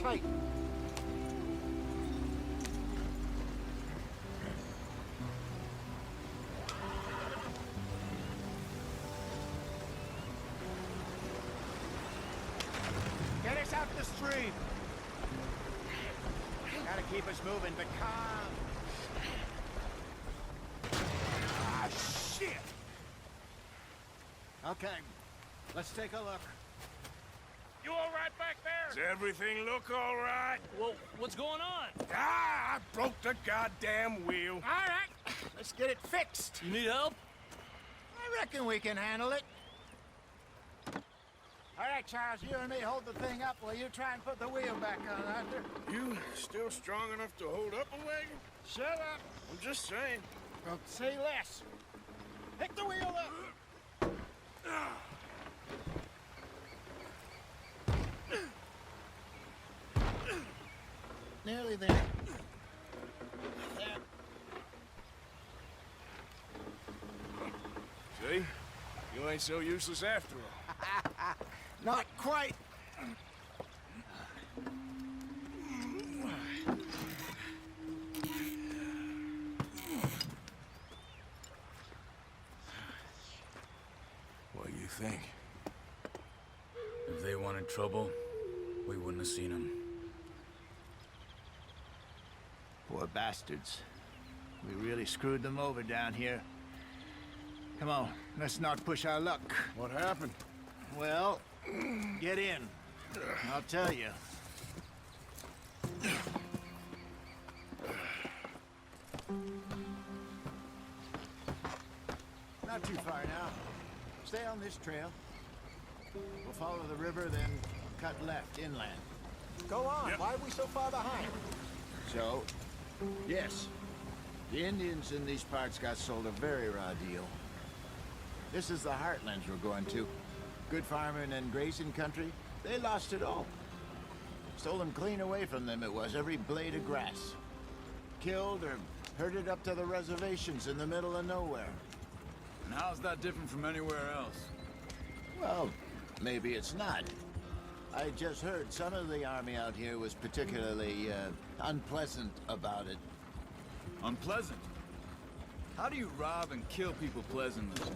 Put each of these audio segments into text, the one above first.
tight. Get us out the stream. Gotta keep us moving, but calm. Ah, shit! Okay, let's take a look. You all right back there? Does everything look all right? Well, what's going on? Ah, I broke the goddamn wheel. All right, let's get it fixed. You need help? I reckon we can handle it. All right, Charles, you and me hold the thing up while you try and put the wheel back on, Arthur. You still strong enough to hold up a wagon? Shut up. I'm just saying. Don't say less. Pick the wheel up. Nearly there. There. See? You ain't so useless after all. Not quite. What do you think? If they wanted trouble, we wouldn't have seen them. Poor bastards. We really screwed them over down here. Come on, let's not push our luck. What happened? Well, get in. I'll tell you. Not too far now. Stay on this trail. We'll follow the river, then cut left inland. Go on. Yep. Why are we so far behind? So, yes, the Indians in these parts got sold a very raw deal. This is the heartlands we're going to. Good farming and grazing country. They lost it all. Stolen clean away from them it was, every blade of grass. Killed or herded up to the reservations in the middle of nowhere. And how's that different from anywhere else? Well, maybe it's not. I just heard some of the army out here was particularly, unpleasant about it. Unpleasant? How do you rob and kill people pleasantly?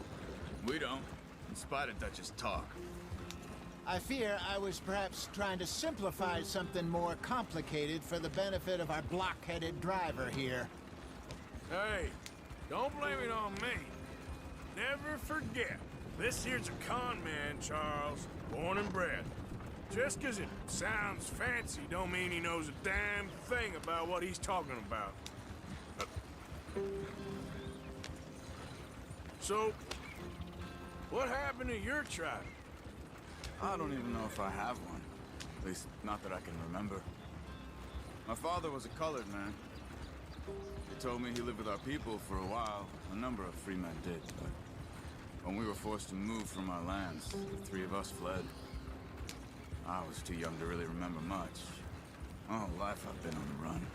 We don't, in spite of Dutch's talk. I fear I was perhaps trying to simplify something more complicated for the benefit of our block-headed driver here. Hey, don't blame it on me. Never forget, this here's a con man, Charles, born and bred. Just 'cause it sounds fancy don't mean he knows a damn thing about what he's talking about. So, what happened to your tribe? I don't even know if I have one. At least, not that I can remember. My father was a colored man. He told me he lived with our people for a while. A number of free men did, but when we were forced to move from our lands, the three of us fled. I was too young to really remember much. My whole life I've been on the run.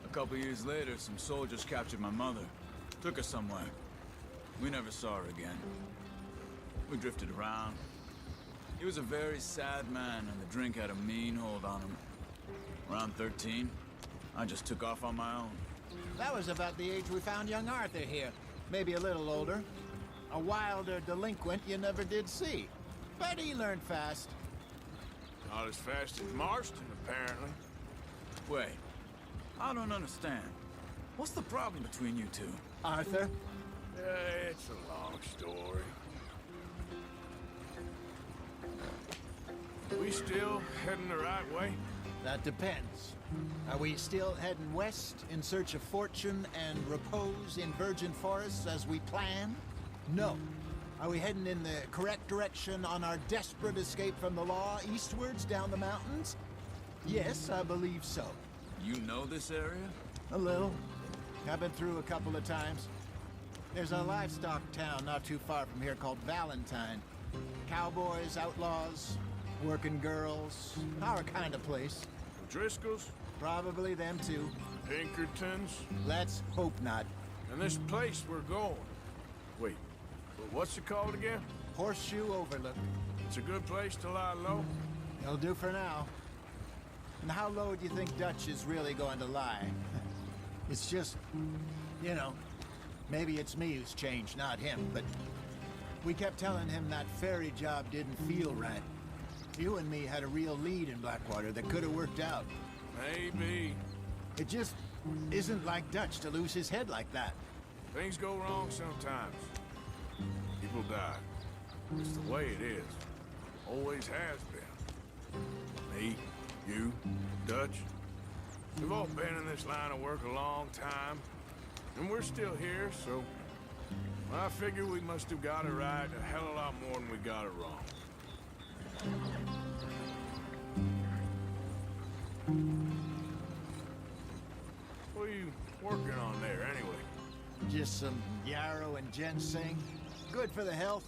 A couple years later, some soldiers captured my mother. Took her somewhere. We never saw her again. We drifted around. He was a very sad man, and the drink had a mean hold on him. Around 13, I just took off on my own. That was about the age we found young Arthur here. Maybe a little older. A wilder delinquent you never did see. But he learned fast. Not as fast as Marston, apparently. Wait, I don't understand. What's the problem between you two? Arthur? It's a long story. We still heading the right way? That depends. Are we still heading west in search of fortune and repose in virgin forests as we planned? No. Are we heading in the correct direction on our desperate escape from the law eastwards down the mountains? Yes, I believe so. You know this area? A little. I've been through a couple of times. There's a livestock town not too far from here called Valentine. Cowboys, outlaws, working girls, our kind of place. Driscoll's? Probably them too. Pinkertons? Let's hope not. And this place we're going. Wait, but what's it called again? Horseshoe Overlook. It's a good place to lie low? It'll do for now. And how low do you think Dutch is really going to lie? It's just, you know, maybe it's me who's changed, not him, but we kept telling him that ferry job didn't feel right. You and me had a real lead in Blackwater that could have worked out. Maybe. It just isn't like Dutch to lose his head like that. Things go wrong sometimes. People die. It's the way it is. Always has been. Me, you, Dutch. We've all been in this line of work a long time. And we're still here, so... I figure we must have got it right a hell of a lot more than we got it wrong. What are you working on there, anyway? Just some yarrow and ginseng. Good for the health.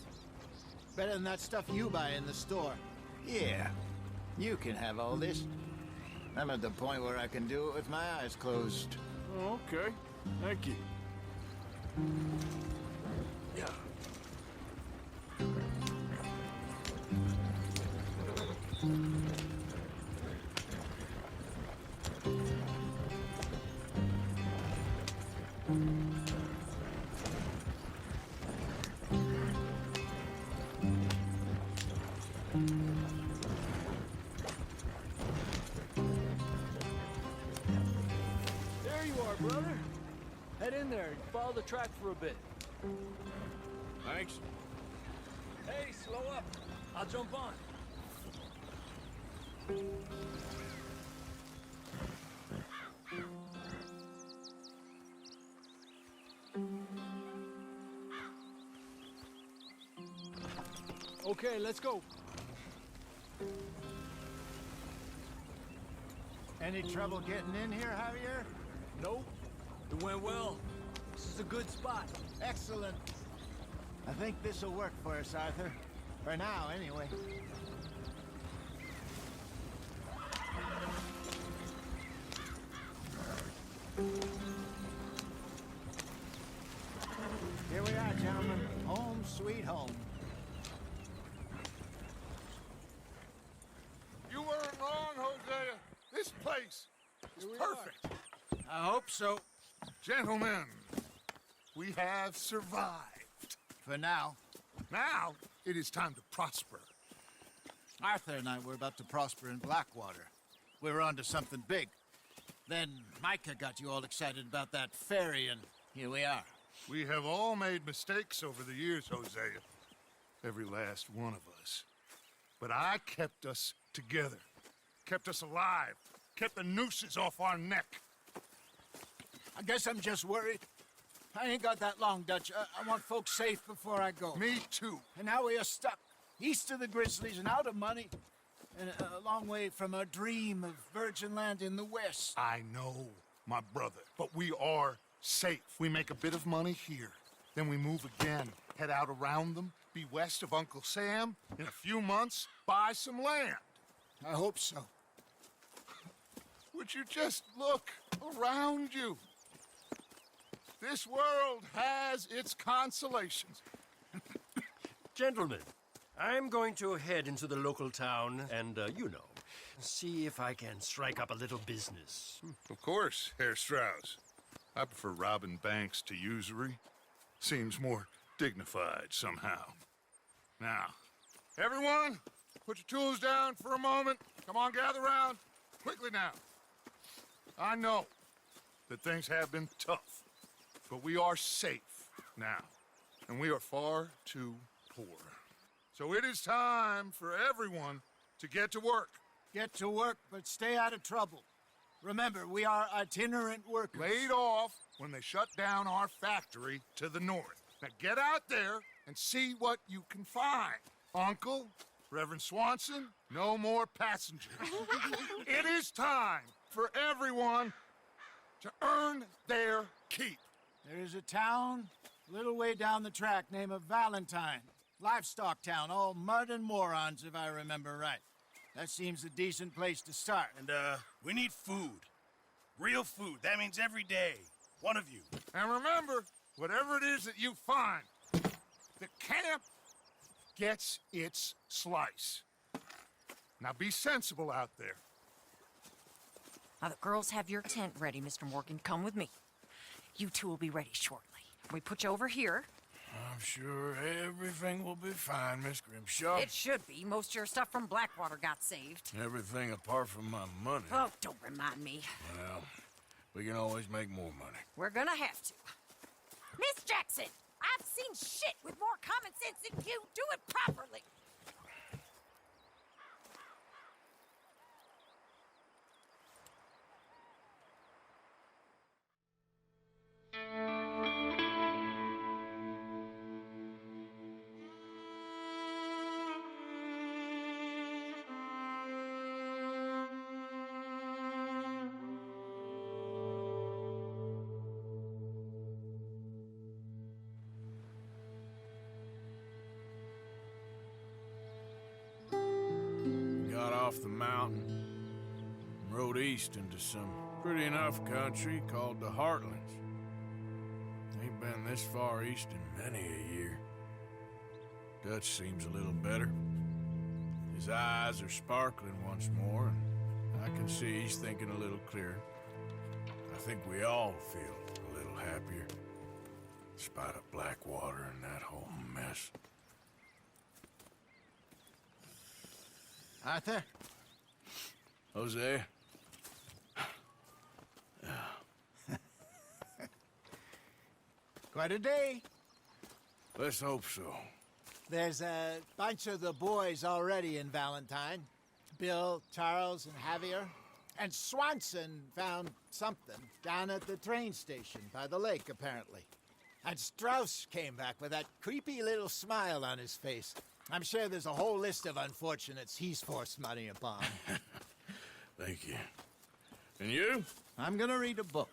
Better than that stuff you buy in the store. Yeah, you can have all this. I'm at the point where I can do it with my eyes closed. Oh, okay. Thank you. Yeah. There you are, brother. Head in there and follow the track for a bit. Thanks. Hey, slow up. I'll jump on. Okay, let's go. Any trouble getting in here, Javier? Nope. It went well. This is a good spot. Excellent. I think this'll work for us, Arthur. For now, anyway. Here we are, gentlemen. Home sweet home. You weren't wrong, Hosea. This place is perfect. I hope so. Gentlemen, we have survived. For now. Now, it is time to prosper. Arthur and I were about to prosper in Blackwater. We were onto something big. Then Micah got you all excited about that ferry, and here we are. We have all made mistakes over the years, Hosea. Every last one of us. But I kept us together. Kept us alive. Kept the nooses off our neck. I guess I'm just worried. I ain't got that long, Dutch. I want folks safe before I go. Me too. And now we are stuck, east of the Grizzlies and out of money, and a long way from our dream of virgin land in the west. I know, my brother. But we are safe. We make a bit of money here. Then we move again. Head out around them. Be west of Uncle Sam. In a few months, buy some land. I hope so. Would you just look around you? This world has its consolations. Gentlemen, I'm going to head into the local town and, see if I can strike up a little business. Of course, Herr Strauss. I prefer robbing banks to usury. Seems more dignified somehow. Now, everyone, put your tools down for a moment. Come on, gather round. Quickly now. I know that things have been tough, but we are safe now, and we are far too poor. So it is time for everyone to get to work. Get to work, but stay out of trouble. Remember, we are itinerant workers. Laid off when they shut down our factory to the north. Now get out there and see what you can find. Uncle, Reverend Swanson, no more passengers. It is time for everyone to earn their keep. There is a town a little way down the track named Valentine. Livestock town, all mud and morons, if I remember right. That seems a decent place to start. And, we need food. Real food. That means every day. One of you. And remember, whatever it is that you find, the camp gets its slice. Now be sensible out there. Now, the girls have your tent ready, Mr. Morgan. Come with me. You two will be ready shortly. We put you over here. I'm sure everything will be fine, Miss Grimshaw. It should be. Most of your stuff from Blackwater got saved. Everything apart from my money. Oh, don't remind me. Well, we can always make more money. We're gonna have to. Miss Jackson, I've seen shit with more common sense than you. Do it properly. Got off the mountain and rode east into some pretty enough country called the Heartlands. Ain't been this far east in many a year. Dutch seems a little better. His eyes are sparkling once more, and I can see he's thinking a little clearer. I think we all feel a little happier, in spite of Blackwater and that whole mess. Arthur? Jose? Quite a day. Let's hope so. There's a bunch of the boys already in Valentine. Bill, Charles, and Javier. And Swanson found something down at the train station by the lake, apparently. And Strauss came back with that creepy little smile on his face. I'm sure there's a whole list of unfortunates he's forced money upon. Thank you. And you? I'm gonna read a book.